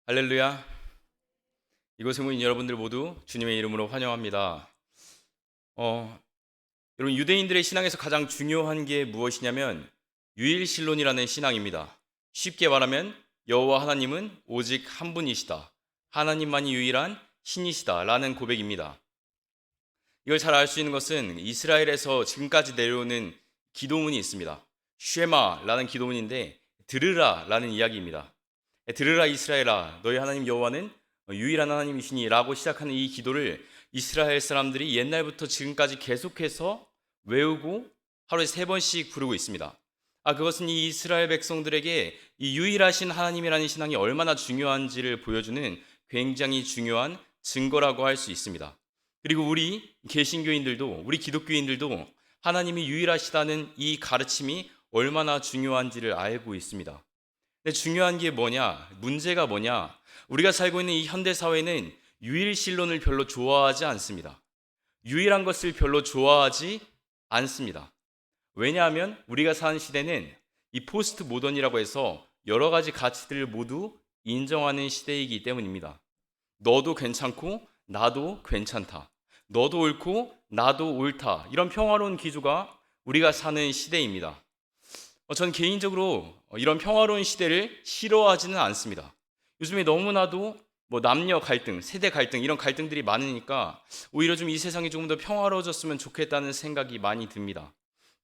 할렐루야. 이곳에 모인 여러분들 모두 주님의 이름으로 환영합니다. 여러분, 유대인들의 신앙에서 가장 중요한 게 무엇이냐면 유일신론이라는 신앙입니다. 쉽게 말하면 여호와 하나님은 오직 한 분이시다, 하나님만이 유일한 신이시다 라는 고백입니다. 이걸 잘 알 수 있는 것은 이스라엘에서 지금까지 내려오는 기도문이 있습니다. 쉐마라는 기도문인데 들으라 라는 이야기입니다. 들으라 이스라엘아, 너희 하나님 여호와는 유일한 하나님이시니 라고 시작하는 이 기도를 이스라엘 사람들이 옛날부터 지금까지 계속해서 외우고 하루에 3번씩 부르고 있습니다. 그것은 이 이스라엘 백성들에게 이 유일하신 하나님이라는 신앙이 얼마나 중요한지를 보여주는 굉장히 중요한 증거라고 할 수 있습니다. 그리고 우리 개신교인들도, 우리 기독교인들도 하나님이 유일하시다는 이 가르침이 얼마나 중요한지를 알고 있습니다. 근데 중요한 게 뭐냐? 문제가 뭐냐? 우리가 살고 있는 이 현대 사회는 유일신론을 별로 좋아하지 않습니다. 유일한 것을 별로 좋아하지 않습니다. 왜냐하면 우리가 사는 시대는 이 포스트 모던이라고 해서 여러 가지 가치들을 모두 인정하는 시대이기 때문입니다. 너도 괜찮고 나도 괜찮다. 너도 옳고 나도 옳다. 이런 평화로운 기조가 우리가 사는 시대입니다. 전 개인적으로 이런 평화로운 시대를 싫어하지는 않습니다. 요즘에 너무나도 남녀 갈등, 세대 갈등 이런 갈등들이 많으니까 오히려 좀 이 세상이 조금 더 평화로워졌으면 좋겠다는 생각이 많이 듭니다.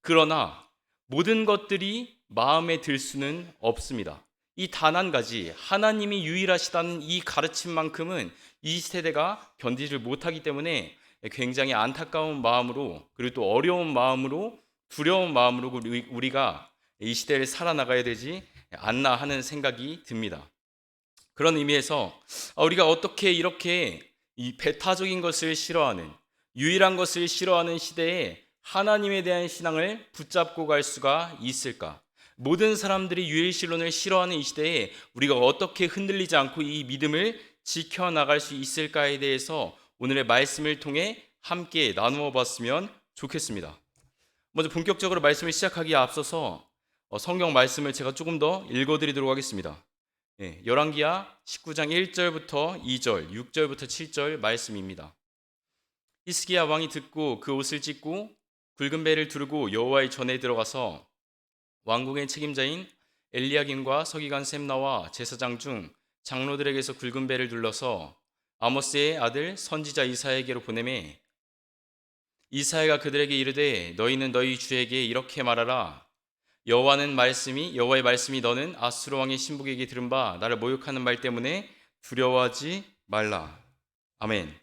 그러나 모든 것들이 마음에 들 수는 없습니다. 이 단 한 가지 하나님이 유일하시다는 이 가르침만큼은 이 세대가 견디질 못하기 때문에 굉장히 안타까운 마음으로, 그리고 또 어려운 마음으로, 두려운 마음으로 우리가 이 시대를 살아나가야 되지 않나 하는 생각이 듭니다. 그런 의미에서 우리가 어떻게 이렇게 이 배타적인 것을 싫어하는, 유일한 것을 싫어하는 시대에 하나님에 대한 신앙을 붙잡고 갈 수가 있을까? 모든 사람들이 유일신론을 싫어하는 이 시대에 우리가 어떻게 흔들리지 않고 이 믿음을 지켜나갈 수 있을까에 대해서 오늘의 말씀을 통해 함께 나누어 봤으면 좋겠습니다. 먼저 본격적으로 말씀을 시작하기에 앞서서 성경 말씀을 제가 조금 더 읽어드리도록 하겠습니다. 열왕기하 19장 1절부터 2절, 6절부터 7절 말씀입니다. 히스기야 왕이 듣고 그 옷을 찢고 굵은 배를 두르고 여호와의 전에 들어가서 왕궁의 책임자인 엘리야김과 서기관 셈나와 제사장 중 장로들에게서 굵은 배를 둘러서 아모스의 아들 선지자 이사야에게로 보내매 이사야가 그들에게 이르되 너희는 너희 주에게 이렇게 말하라. 여호와의 말씀이 너는 아수르 왕의 신복에게 들은 바 나를 모욕하는 말 때문에 두려워하지 말라. 아멘.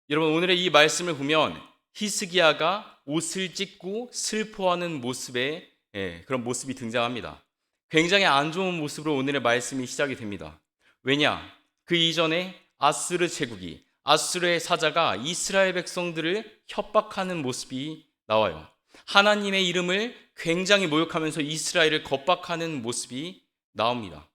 여러분, 오늘의 이 말씀을 보면 히스기야가 옷을 찢고 슬퍼하는 모습의 그런 모습이 등장합니다. 굉장히 안 좋은 모습으로 오늘의 말씀이 시작이 됩니다. 왜냐? 그 이전에 아수르 제국이, 아수르의 사자가 이스라엘 백성들을 협박하는 모습이 나와요. 하나님의 이름을 굉장히 모욕하면서 이스라엘을 겁박하는 모습이 나옵니다.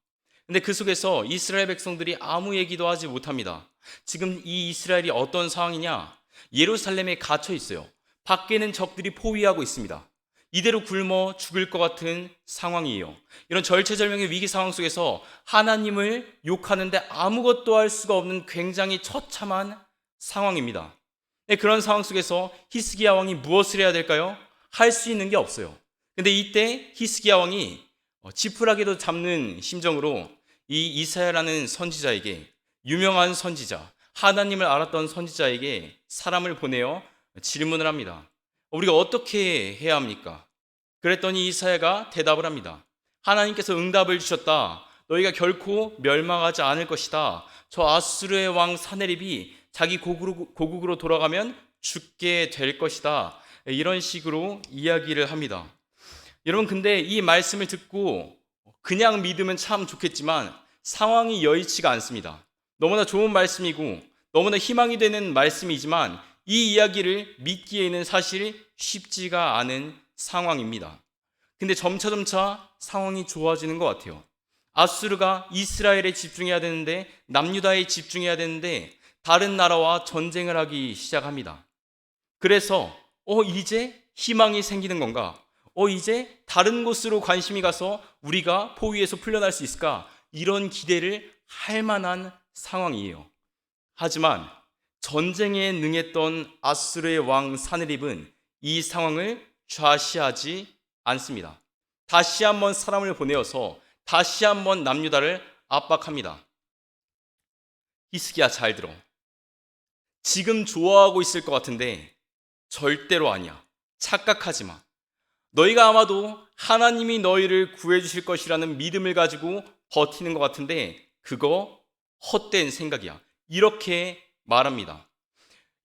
근데 그 속에서 이스라엘 백성들이 아무 얘기도 하지 못합니다. 지금 이 이스라엘이 어떤 상황이냐? 예루살렘에 갇혀 있어요. 밖에는 적들이 포위하고 있습니다. 이대로 굶어 죽을 것 같은 상황이에요. 이런 절체절명의 위기 상황 속에서 하나님을 욕하는데 아무것도 할 수가 없는 굉장히 처참한 상황입니다. 그런 상황 속에서 히스기야 왕이 무엇을 해야 될까요? 할 수 있는 게 없어요. 근데 이때 히스기야 왕이 지푸라기도 잡는 심정으로 이 이사야라는 선지자에게, 유명한 선지자, 하나님을 알았던 선지자에게 사람을 보내어 질문을 합니다. 우리가 어떻게 해야 합니까? 그랬더니 이사야가 대답을 합니다. 하나님께서 응답을 주셨다. 너희가 결코 멸망하지 않을 것이다. 저 아수르의 왕 사네립이 자기 고국으로 돌아가면 죽게 될 것이다. 이런 식으로 이야기를 합니다. 여러분, 근데 이 말씀을 듣고 그냥 믿으면 참 좋겠지만 상황이 여의치가 않습니다. 너무나 좋은 말씀이고 너무나 희망이 되는 말씀이지만 이 이야기를 믿기에는 사실 쉽지가 않은 상황입니다. 근데 점차 상황이 좋아지는 것 같아요. 아수르가 이스라엘에 집중해야 되는데, 남유다에 집중해야 되는데 다른 나라와 전쟁을 하기 시작합니다. 그래서 이제 희망이 생기는 건가? 이제 다른 곳으로 관심이 가서 우리가 포위에서 풀려날 수 있을까? 이런 기대를 할 만한 상황이에요. 하지만 전쟁에 능했던 아수르의 왕 사네립은 이 상황을 좌시하지 않습니다. 다시 한번 사람을 보내어서 다시 한번 남유다를 압박합니다. 히스기야, 잘 들어. 지금 좋아하고 있을 것 같은데 절대로 아니야. 착각하지 마. 너희가 아마도 하나님이 너희를 구해주실 것이라는 믿음을 가지고 버티는 것 같은데 그거 헛된 생각이야. 이렇게 말합니다.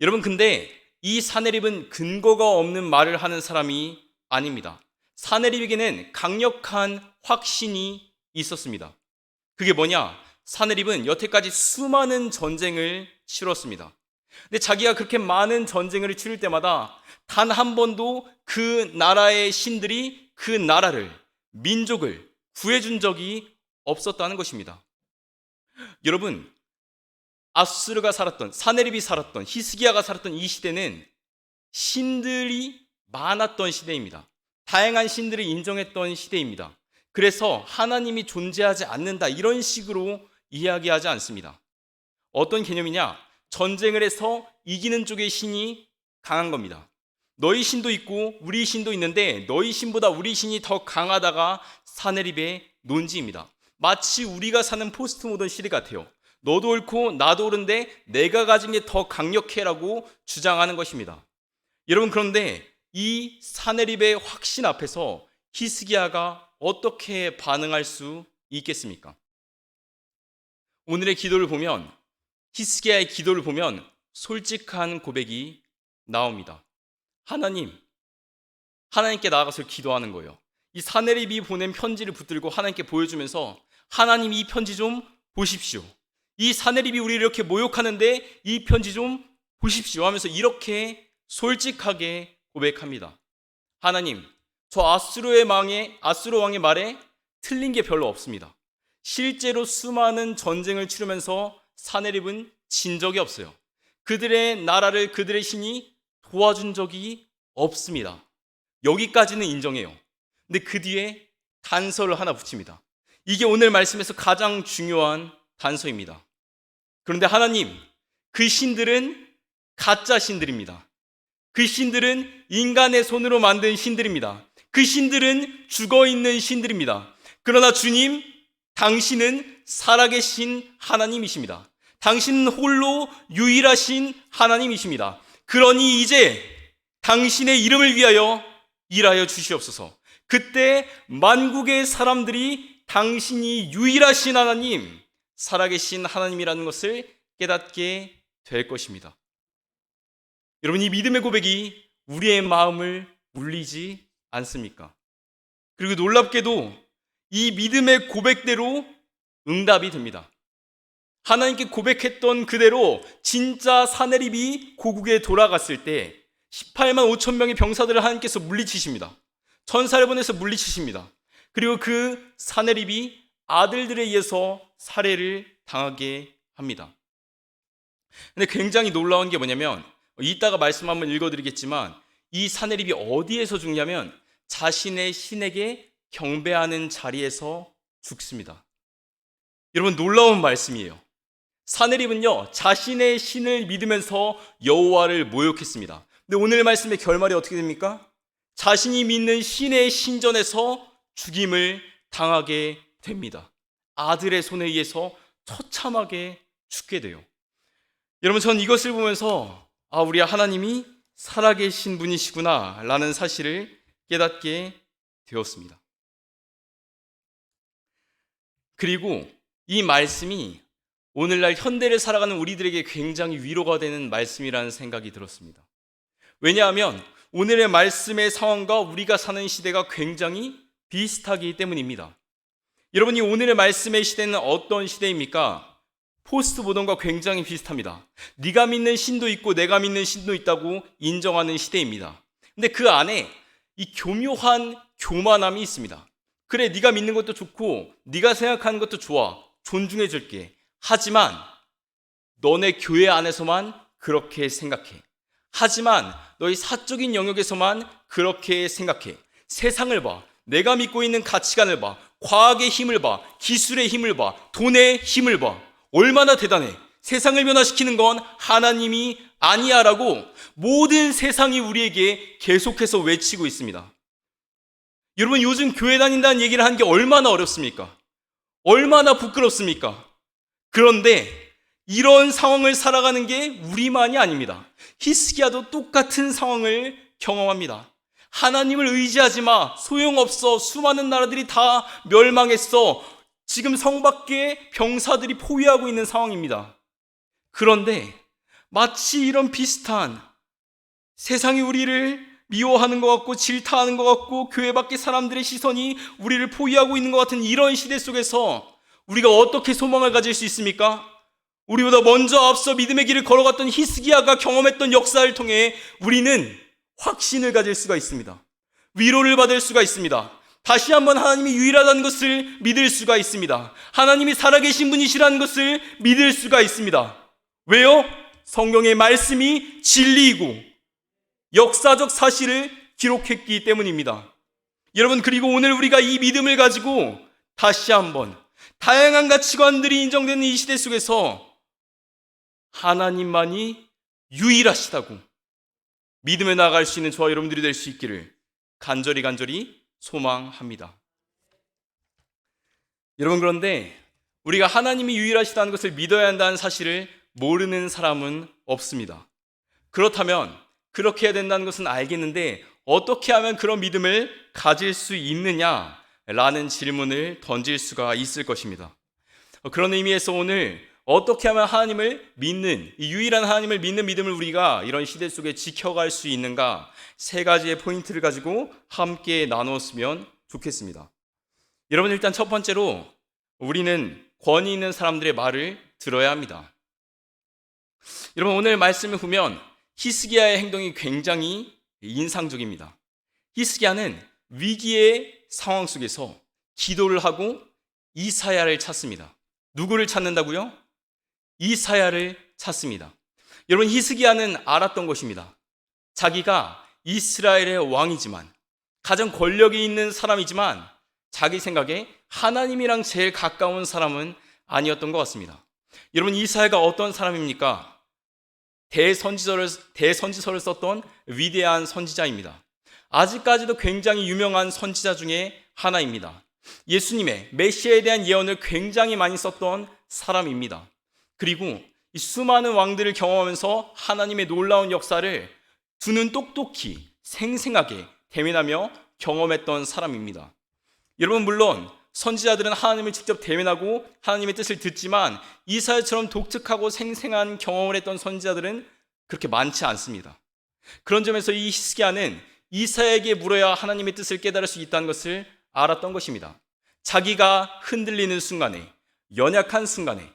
여러분, 근데 이 사네립은 근거가 없는 말을 하는 사람이 아닙니다. 사네립에게는 강력한 확신이 있었습니다. 그게 뭐냐? 사네립은 여태까지 수많은 전쟁을 치렀습니다. 근데 자기가 그렇게 많은 전쟁을 치를 때마다 단 한 번도 그 나라의 신들이 그 나라를, 민족을 구해준 적이 없었다는 것입니다. 여러분, 아수르가 살았던, 사네립이 살았던, 히스기야가 살았던 이 시대는 신들이 많았던 시대입니다. 다양한 신들을 인정했던 시대입니다. 그래서 하나님이 존재하지 않는다, 이런 식으로 이야기하지 않습니다. 어떤 개념이냐? 전쟁을 해서 이기는 쪽의 신이 강한 겁니다. 너희 신도 있고 우리 신도 있는데 너희 신보다 우리 신이 더 강하다가 사네립의 논지입니다. 마치 우리가 사는 포스트 모던 시대 같아요. 너도 옳고 나도 옳은데 내가 가진 게 더 강력해라고 주장하는 것입니다. 여러분, 그런데 이 사네립의 확신 앞에서 히스기야가 어떻게 반응할 수 있겠습니까? 오늘의 기도를 보면, 히스기야의 기도를 보면 솔직한 고백이 나옵니다. 하나님께 나아가서 기도하는 거예요. 이 사네립이 보낸 편지를 붙들고 하나님께 보여주면서 하나님, 이 편지 좀 보십시오. 이 사네립이 우리를 이렇게 모욕하는데 이 편지 좀 보십시오 하면서 이렇게 솔직하게 고백합니다. 하나님, 저 아수르 왕의 말에 틀린 게 별로 없습니다. 실제로 수많은 전쟁을 치르면서 사네립은 진 적이 없어요. 그들의 나라를 그들의 신이 도와준 적이 없습니다. 여기까지는 인정해요. 근데 그 뒤에 단서를 하나 붙입니다. 이게 오늘 말씀에서 가장 중요한 단서입니다. 그런데 하나님, 그 신들은 가짜 신들입니다. 그 신들은 인간의 손으로 만든 신들입니다. 그 신들은 죽어있는 신들입니다. 그러나 주님, 당신은 살아계신 하나님이십니다. 당신은 홀로 유일하신 하나님이십니다. 그러니 이제 당신의 이름을 위하여 일하여 주시옵소서. 그때 만국의 사람들이 당신이 유일하신 하나님, 살아계신 하나님이라는 것을 깨닫게 될 것입니다. 여러분, 이 믿음의 고백이 우리의 마음을 울리지 않습니까? 그리고 놀랍게도 이 믿음의 고백대로 응답이 됩니다. 하나님께 고백했던 그대로 진짜 사네립이 고국에 돌아갔을 때 18만 5천 명의 병사들을 하나님께서 물리치십니다. 천사를 보내서 물리치십니다. 그리고 그 사네립이 아들들에 의해서 살해를 당하게 합니다. 근데 굉장히 놀라운 게 뭐냐면, 이따가 말씀 한번 읽어드리겠지만 이 사네립이 어디에서 죽냐면 자신의 신에게 경배하는 자리에서 죽습니다. 여러분, 놀라운 말씀이에요. 사네립은요, 자신의 신을 믿으면서 여호와를 모욕했습니다. 근데 오늘 말씀의 결말이 어떻게 됩니까? 자신이 믿는 신의 신전에서 죽임을 당하게 됩니다. 아들의 손에 의해서 처참하게 죽게 돼요. 여러분, 전 이것을 보면서 우리 하나님이 살아계신 분이시구나 라는 사실을 깨닫게 되었습니다. 그리고 이 말씀이 오늘날 현대를 살아가는 우리들에게 굉장히 위로가 되는 말씀이라는 생각이 들었습니다. 왜냐하면 오늘의 말씀의 상황과 우리가 사는 시대가 굉장히 비슷하기 때문입니다. 여러분이 오늘의 말씀의 시대는 어떤 시대입니까? 포스트 모던과 굉장히 비슷합니다. 네가 믿는 신도 있고 내가 믿는 신도 있다고 인정하는 시대입니다. 근데 그 안에 이 교묘한 교만함이 있습니다. 그래, 네가 믿는 것도 좋고 네가 생각하는 것도 좋아, 존중해 줄게. 하지만 너네 교회 안에서만 그렇게 생각해. 하지만 너희 사적인 영역에서만 그렇게 생각해. 세상을 봐. 내가 믿고 있는 가치관을 봐. 과학의 힘을 봐. 기술의 힘을 봐. 돈의 힘을 봐. 얼마나 대단해. 세상을 변화시키는 건 하나님이 아니야 라고 모든 세상이 우리에게 계속해서 외치고 있습니다. 여러분, 요즘 교회 다닌다는 얘기를 하는 게 얼마나 어렵습니까? 얼마나 부끄럽습니까? 그런데 이런 상황을 살아가는 게 우리만이 아닙니다. 히스기야도 똑같은 상황을 경험합니다. 하나님을 의지하지 마. 소용없어. 수많은 나라들이 다 멸망했어. 지금 성 밖에 병사들이 포위하고 있는 상황입니다. 그런데 마치 이런 비슷한 세상이 우리를 미워하는 것 같고 질타하는 것 같고 교회 밖의 사람들의 시선이 우리를 포위하고 있는 것 같은 이런 시대 속에서 우리가 어떻게 소망을 가질 수 있습니까? 우리보다 먼저 앞서 믿음의 길을 걸어갔던 히스기야가 경험했던 역사를 통해 우리는 확신을 가질 수가 있습니다. 위로를 받을 수가 있습니다. 다시 한번 하나님이 유일하다는 것을 믿을 수가 있습니다. 하나님이 살아계신 분이시라는 것을 믿을 수가 있습니다. 왜요? 성경의 말씀이 진리이고 역사적 사실을 기록했기 때문입니다. 여러분, 그리고 오늘 우리가 이 믿음을 가지고 다시 한번 다양한 가치관들이 인정되는 이 시대 속에서 하나님만이 유일하시다고 믿음에 나아갈 수 있는 저와 여러분들이 될 수 있기를 간절히 소망합니다. 여러분, 그런데 우리가 하나님이 유일하시다는 것을 믿어야 한다는 사실을 모르는 사람은 없습니다. 그렇다면 그렇게 해야 된다는 것은 알겠는데 어떻게 하면 그런 믿음을 가질 수 있느냐라는 질문을 던질 수가 있을 것입니다. 그런 의미에서 오늘 어떻게 하면 하나님을 믿는, 이 유일한 하나님을 믿는 믿음을 우리가 이런 시대 속에 지켜갈 수 있는가, 세 가지의 포인트를 가지고 함께 나눴으면 좋겠습니다. 여러분, 일단 첫 번째로 우리는 권위 있는 사람들의 말을 들어야 합니다. 여러분, 오늘 말씀을 보면 히스기야의 행동이 굉장히 인상적입니다. 히스기야는 위기의 상황 속에서 기도를 하고 이사야를 찾습니다. 누구를 찾는다고요? 이사야를 찾습니다. 여러분, 히스기야는 알았던 것입니다. 자기가 이스라엘의 왕이지만, 가장 권력이 있는 사람이지만 자기 생각에 하나님이랑 제일 가까운 사람은 아니었던 것 같습니다. 여러분, 이사야가 어떤 사람입니까? 대선지서를 썼던 위대한 선지자입니다. 아직까지도 굉장히 유명한 선지자 중에 하나입니다. 예수님의 메시아에 대한 예언을 굉장히 많이 썼던 사람입니다. 그리고 이 수많은 왕들을 경험하면서 하나님의 놀라운 역사를 두 눈 똑똑히 생생하게 대면하며 경험했던 사람입니다. 여러분, 물론 선지자들은 하나님을 직접 대면하고 하나님의 뜻을 듣지만 이사야처럼 독특하고 생생한 경험을 했던 선지자들은 그렇게 많지 않습니다. 그런 점에서 이 히스기야는 이사야에게 물어야 하나님의 뜻을 깨달을 수 있다는 것을 알았던 것입니다. 자기가 흔들리는 순간에, 연약한 순간에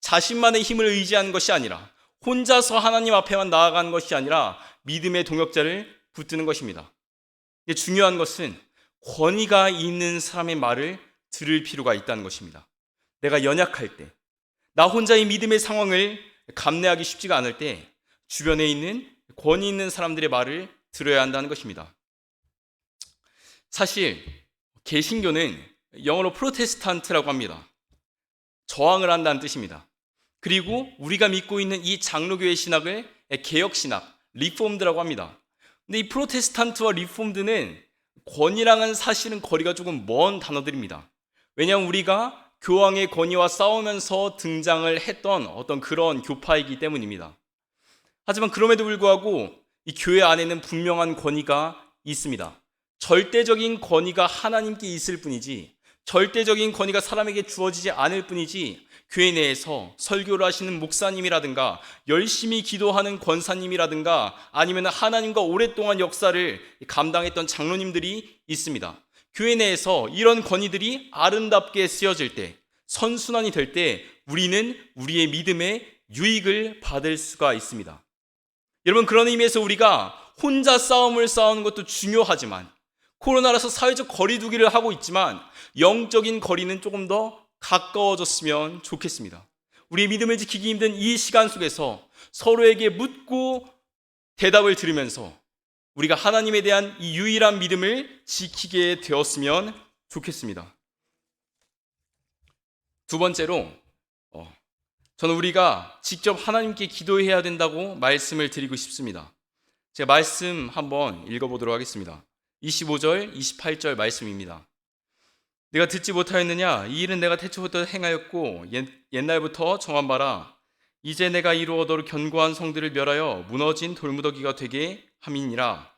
자신만의 힘을 의지하는 것이 아니라, 혼자서 하나님 앞에만 나아가는 것이 아니라 믿음의 동역자를 붙드는 것입니다. 근데 중요한 것은 권위가 있는 사람의 말을 들을 필요가 있다는 것입니다. 내가 연약할 때, 나 혼자 이 믿음의 상황을 감내하기 쉽지가 않을 때 주변에 있는 권위 있는 사람들의 말을 들어야 한다는 것입니다. 사실 개신교는 영어로 프로테스탄트라고 합니다. 저항을 한다는 뜻입니다. 그리고 우리가 믿고 있는 이 장로교의 신학을 개혁신학, 리폼드라고 합니다. 근데 이 프로테스탄트와 리폼드는 권위랑은 사실은 거리가 조금 먼 단어들입니다. 왜냐하면 우리가 교황의 권위와 싸우면서 등장을 했던 어떤 그런 교파이기 때문입니다. 하지만 그럼에도 불구하고 이 교회 안에는 분명한 권위가 있습니다. 절대적인 권위가 하나님께 있을 뿐이지, 절대적인 권위가 사람에게 주어지지 않을 뿐이지, 교회 내에서 설교를 하시는 목사님이라든가 열심히 기도하는 권사님이라든가 아니면 하나님과 오랫동안 역사를 감당했던 장로님들이 있습니다. 교회 내에서 이런 권위들이 아름답게 쓰여질 때, 선순환이 될 때 우리는 우리의 믿음의 유익을 받을 수가 있습니다. 여러분, 그런 의미에서 우리가 혼자 싸움을 싸우는 것도 중요하지만, 코로나라서 사회적 거리두기를 하고 있지만 영적인 거리는 조금 더 가까워졌으면 좋겠습니다. 우리의 믿음을 지키기 힘든 이 시간 속에서 서로에게 묻고 대답을 들으면서 우리가 하나님에 대한 이 유일한 믿음을 지키게 되었으면 좋겠습니다. 두 번째로 저는 우리가 직접 하나님께 기도해야 된다고 말씀을 드리고 싶습니다. 제가 말씀 한번 읽어보도록 하겠습니다. 25절, 28절 말씀입니다. 내가 듣지 못하였느냐? 이 일은 내가 태초부터 행하였고 옛날부터 정한 바라. 이제 내가 이루어 너를 견고한 성들을 멸하여 무너진 돌무더기가 되게 함이니라.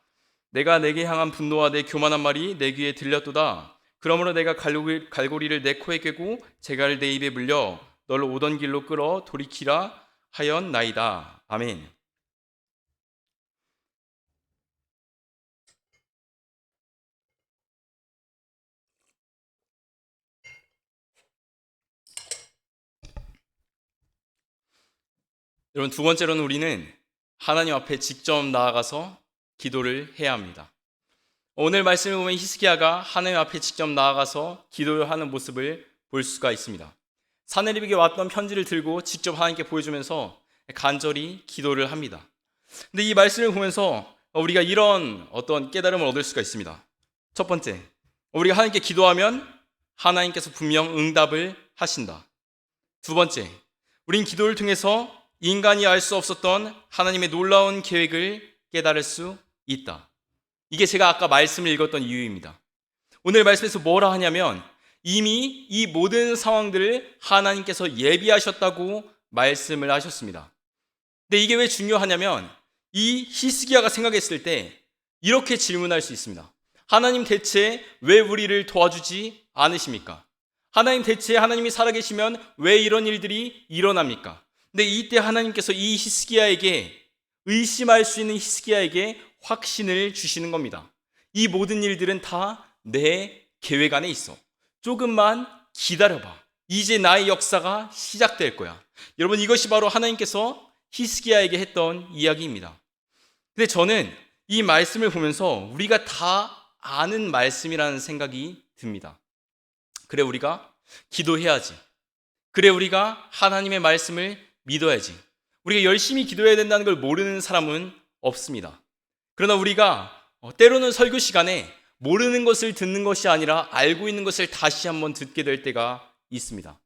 내가 내게 향한 분노와 내 교만한 말이 내 귀에 들렸도다. 그러므로 내가 갈고리를 내 코에 꿰고 재갈을 내 입에 물려 너를 오던 길로 끌어 돌이키라 하였나이다. 아멘. 여러분, 두 번째로는 우리는 하나님 앞에 직접 나아가서 기도를 해야 합니다. 오늘 말씀을 보면 히스기야가 하나님 앞에 직접 나아가서 기도하는 모습을 볼 수가 있습니다. 사내립에게 왔던 편지를 들고 직접 하나님께 보여주면서 간절히 기도를 합니다. 근데 이 말씀을 보면서 우리가 이런 어떤 깨달음을 얻을 수가 있습니다. 첫 번째, 우리가 하나님께 기도하면 하나님께서 분명 응답을 하신다. 두 번째, 우린 기도를 통해서 인간이 알 수 없었던 하나님의 놀라운 계획을 깨달을 수 있다. 이게 제가 아까 말씀을 읽었던 이유입니다. 오늘 말씀에서 뭐라 하냐면 이미 이 모든 상황들을 하나님께서 예비하셨다고 말씀을 하셨습니다. 근데 이게 왜 중요하냐면 이 히스기야가 생각했을 때 이렇게 질문할 수 있습니다. 하나님 대체 왜 우리를 도와주지 않으십니까? 하나님 대체 하나님이 살아계시면 왜 이런 일들이 일어납니까? 근데 이때 하나님께서 이 히스기야에게 의심할 수 있는 히스기야에게 확신을 주시는 겁니다. 이 모든 일들은 다 내 계획 안에 있어. 조금만 기다려봐. 이제 나의 역사가 시작될 거야. 여러분, 이것이 바로 하나님께서 히스기야에게 했던 이야기입니다. 근데 저는 이 말씀을 보면서 우리가 다 아는 말씀이라는 생각이 듭니다. 그래, 우리가 기도해야지. 그래, 우리가 하나님의 말씀을 믿어야지. 우리가 열심히 기도해야 된다는 걸 모르는 사람은 없습니다. 그러나 우리가 때로는 설교 시간에 모르는 것을 듣는 것이 아니라 알고 있는 것을 다시 한번 듣게 될 때가 있습니다.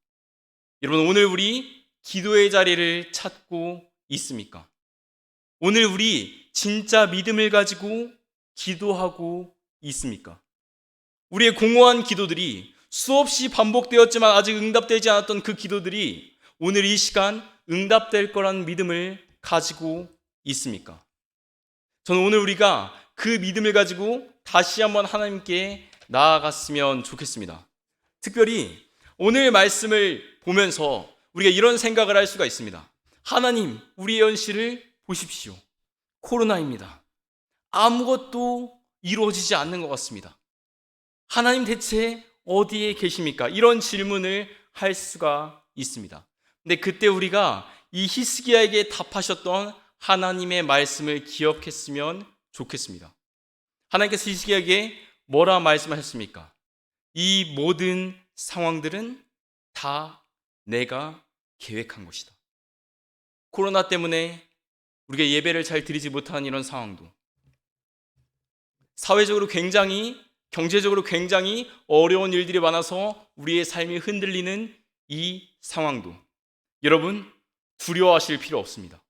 여러분, 오늘 우리 기도의 자리를 찾고 있습니까? 오늘 우리 진짜 믿음을 가지고 기도하고 있습니까? 우리의 공허한 기도들이 수없이 반복되었지만 아직 응답되지 않았던 그 기도들이 오늘 이 시간 응답될 거라는 믿음을 가지고 있습니까? 저는 오늘 우리가 그 믿음을 가지고 다시 한번 하나님께 나아갔으면 좋겠습니다. 특별히 오늘 말씀을 보면서 우리가 이런 생각을 할 수가 있습니다. 하나님, 우리의 현실을 보십시오. 코로나입니다. 아무것도 이루어지지 않는 것 같습니다. 하나님 대체 어디에 계십니까? 이런 질문을 할 수가 있습니다. 근데 그때 우리가 이 히스기야에게 답하셨던 하나님의 말씀을 기억했으면 좋겠습니다. 하나님께서 히스기야에게 뭐라 말씀하셨습니까? 이 모든 상황들은 다 내가 계획한 것이다. 코로나 때문에 우리가 예배를 잘 드리지 못하는 이런 상황도, 사회적으로 굉장히, 경제적으로 굉장히 어려운 일들이 많아서 우리의 삶이 흔들리는 이 상황도 여러분 두려워하실 필요 없습니다.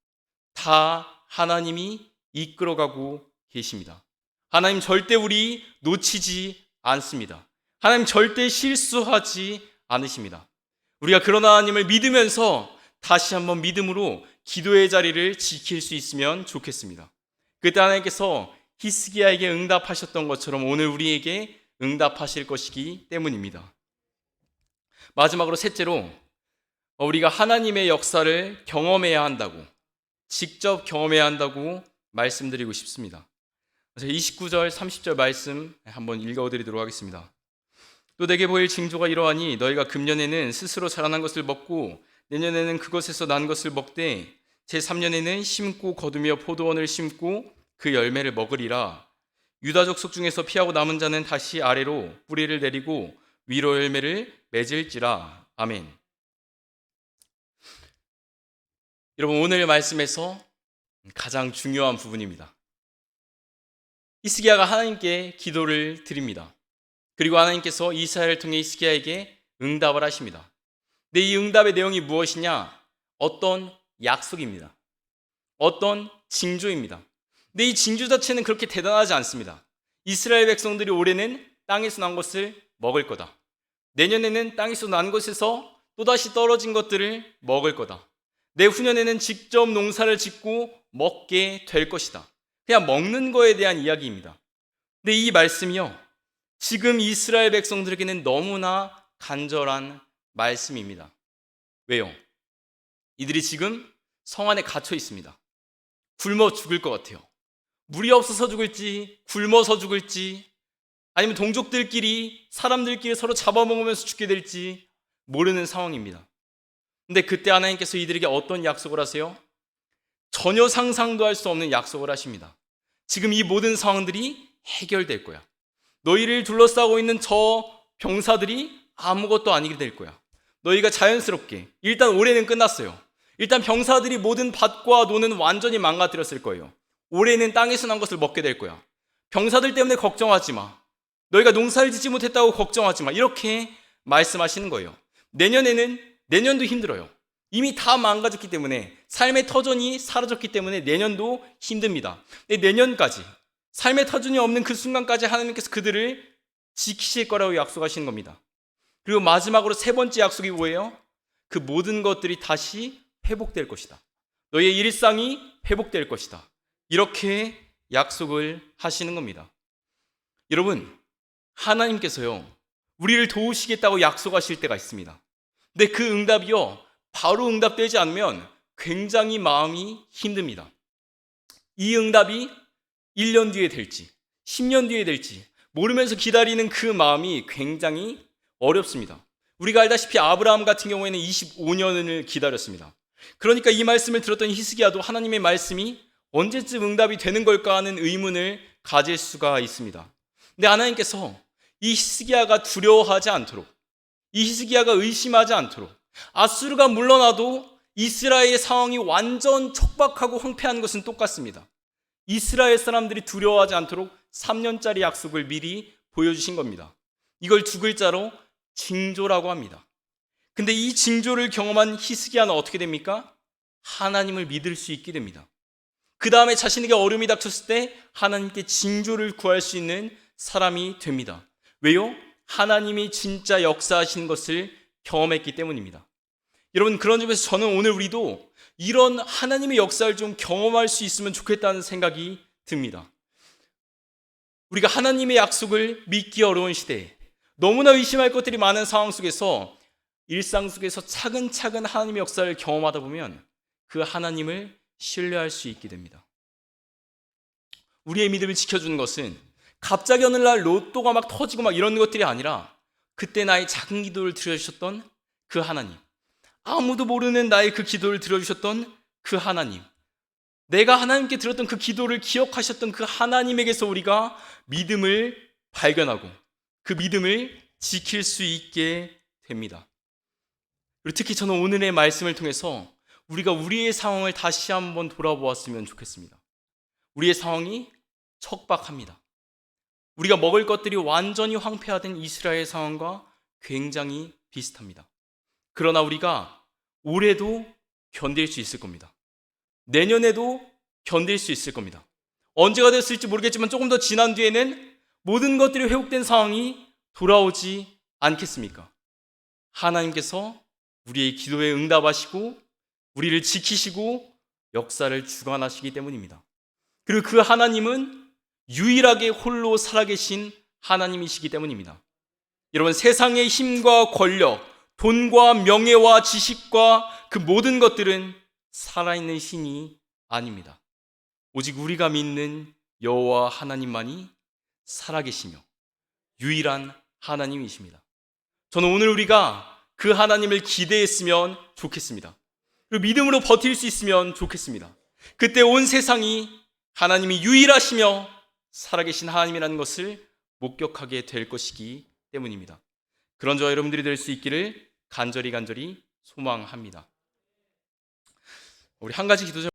다 하나님이 이끌어가고 계십니다. 하나님 절대 우리 놓치지 않습니다. 하나님 절대 실수하지 않으십니다. 우리가 그런 하나님을 믿으면서 다시 한번 믿음으로 기도의 자리를 지킬 수 있으면 좋겠습니다. 그때 하나님께서 히스기야에게 응답하셨던 것처럼 오늘 우리에게 응답하실 것이기 때문입니다. 마지막으로 셋째로 우리가 하나님의 역사를 경험해야 한다고, 직접 경험해야 한다고 말씀드리고 싶습니다. 29절 30절 말씀 한번 읽어드리도록 하겠습니다. 또 내게 보일 징조가 이러하니 너희가 금년에는 스스로 자라난 것을 먹고 내년에는 그것에서 난 것을 먹되 제3년에는 심고 거두며 포도원을 심고 그 열매를 먹으리라. 유다 족속 중에서 피하고 남은 자는 다시 아래로 뿌리를 내리고 위로 열매를 맺을지라. 아멘. 여러분, 오늘 말씀에서 가장 중요한 부분입니다. 히스기야가 하나님께 기도를 드립니다. 그리고 하나님께서 이사야를 통해 히스기야에게 응답을 하십니다. 근데 이 응답의 내용이 무엇이냐? 어떤 약속입니다. 어떤 징조입니다. 근데 이 징조 자체는 그렇게 대단하지 않습니다. 이스라엘 백성들이 올해는 땅에서 난 것을 먹을 거다. 내년에는 땅에서 난 것에서 또다시 떨어진 것들을 먹을 거다. 내후년에는 직접 농사를 짓고 먹게 될 것이다. 그냥 먹는 거에 대한 이야기입니다. 근데 이 말씀이요, 지금 이스라엘 백성들에게는 너무나 간절한 말씀입니다. 왜요? 이들이 지금 성 안에 갇혀 있습니다. 굶어 죽을 것 같아요. 물이 없어서 죽을지, 굶어서 죽을지, 아니면 동족들끼리, 사람들끼리 서로 잡아먹으면서 죽게 될지 모르는 상황입니다. 근데 그때 하나님께서 이들에게 어떤 약속을 하세요? 전혀 상상도 할 수 없는 약속을 하십니다. 지금 이 모든 상황들이 해결될 거야. 너희를 둘러싸고 있는 저 병사들이 아무것도 아니게 될 거야. 너희가 자연스럽게, 일단 올해는 끝났어요. 일단 병사들이 모든 밭과 노는 완전히 망가뜨렸을 거예요. 올해는 땅에서 난 것을 먹게 될 거야. 병사들 때문에 걱정하지 마. 너희가 농사를 짓지 못했다고 걱정하지 마. 이렇게 말씀하시는 거예요. 내년도 힘들어요. 이미 다 망가졌기 때문에, 삶의 터전이 사라졌기 때문에 내년도 힘듭니다. 내년까지, 삶의 터전이 없는 그 순간까지 하나님께서 그들을 지키실 거라고 약속하시는 겁니다. 그리고 마지막으로 세 번째 약속이 뭐예요? 그 모든 것들이 다시 회복될 것이다. 너희의 일상이 회복될 것이다. 이렇게 약속을 하시는 겁니다. 여러분, 하나님께서요, 우리를 도우시겠다고 약속하실 때가 있습니다. 근데 그 응답이요, 바로 응답되지 않으면 굉장히 마음이 힘듭니다. 이 응답이 1년 뒤에 될지 10년 뒤에 될지 모르면서 기다리는 그 마음이 굉장히 어렵습니다. 우리가 알다시피 아브라함 같은 경우에는 25년을 기다렸습니다. 그러니까 이 말씀을 들었던 히스기야도 하나님의 말씀이 언제쯤 응답이 되는 걸까 하는 의문을 가질 수가 있습니다. 근데 하나님께서 이 히스기야가 두려워하지 않도록, 이 히스기야가 의심하지 않도록, 아수르가 물러나도 이스라엘의 상황이 완전 척박하고 황폐한 것은 똑같습니다. 이스라엘 사람들이 두려워하지 않도록 3년짜리 약속을 미리 보여주신 겁니다. 이걸 두 글자로 징조라고 합니다. 근데 이 징조를 경험한 히스기야는 어떻게 됩니까? 하나님을 믿을 수 있게 됩니다. 그 다음에 자신에게 어려움이 닥쳤을 때 하나님께 징조를 구할 수 있는 사람이 됩니다. 왜요? 하나님이 진짜 역사하신 것을 경험했기 때문입니다. 여러분, 그런 점에서 저는 오늘 우리도 이런 하나님의 역사를 좀 경험할 수 있으면 좋겠다는 생각이 듭니다. 우리가 하나님의 약속을 믿기 어려운 시대에 너무나 의심할 것들이 많은 상황 속에서 일상 속에서 차근차근 하나님의 역사를 경험하다 보면 그 하나님을 신뢰할 수 있게 됩니다. 우리의 믿음을 지켜주는 것은 갑자기 어느 날 로또가 막 터지고 막 이런 것들이 아니라 그때 나의 작은 기도를 들어주셨던 그 하나님, 아무도 모르는 나의 그 기도를 들어주셨던 그 하나님, 내가 하나님께 드렸던 그 기도를 기억하셨던 그 하나님에게서 우리가 믿음을 발견하고 그 믿음을 지킬 수 있게 됩니다. 그리고 특히 저는 오늘의 말씀을 통해서 우리가 우리의 상황을 다시 한번 돌아보았으면 좋겠습니다. 우리의 상황이 척박합니다. 우리가 먹을 것들이 완전히 황폐화된 이스라엘 상황과 굉장히 비슷합니다. 그러나 우리가 올해도 견딜 수 있을 겁니다. 내년에도 견딜 수 있을 겁니다. 언제가 됐을지 모르겠지만 조금 더 지난 뒤에는 모든 것들이 회복된 상황이 돌아오지 않겠습니까? 하나님께서 우리의 기도에 응답하시고 우리를 지키시고 역사를 주관하시기 때문입니다. 그리고 그 하나님은 유일하게 홀로 살아계신 하나님이시기 때문입니다. 여러분, 세상의 힘과 권력, 돈과 명예와 지식과 그 모든 것들은 살아있는 신이 아닙니다. 오직 우리가 믿는 여호와 하나님만이 살아계시며 유일한 하나님이십니다. 저는 오늘 우리가 그 하나님을 기대했으면 좋겠습니다. 그리고 믿음으로 버틸 수 있으면 좋겠습니다. 그때 온 세상이 하나님이 유일하시며 살아계신 하나님이라는 것을 목격하게 될 것이기 때문입니다. 그런 저와 여러분들이 될 수 있기를 간절히 소망합니다. 우리 한 가지 기도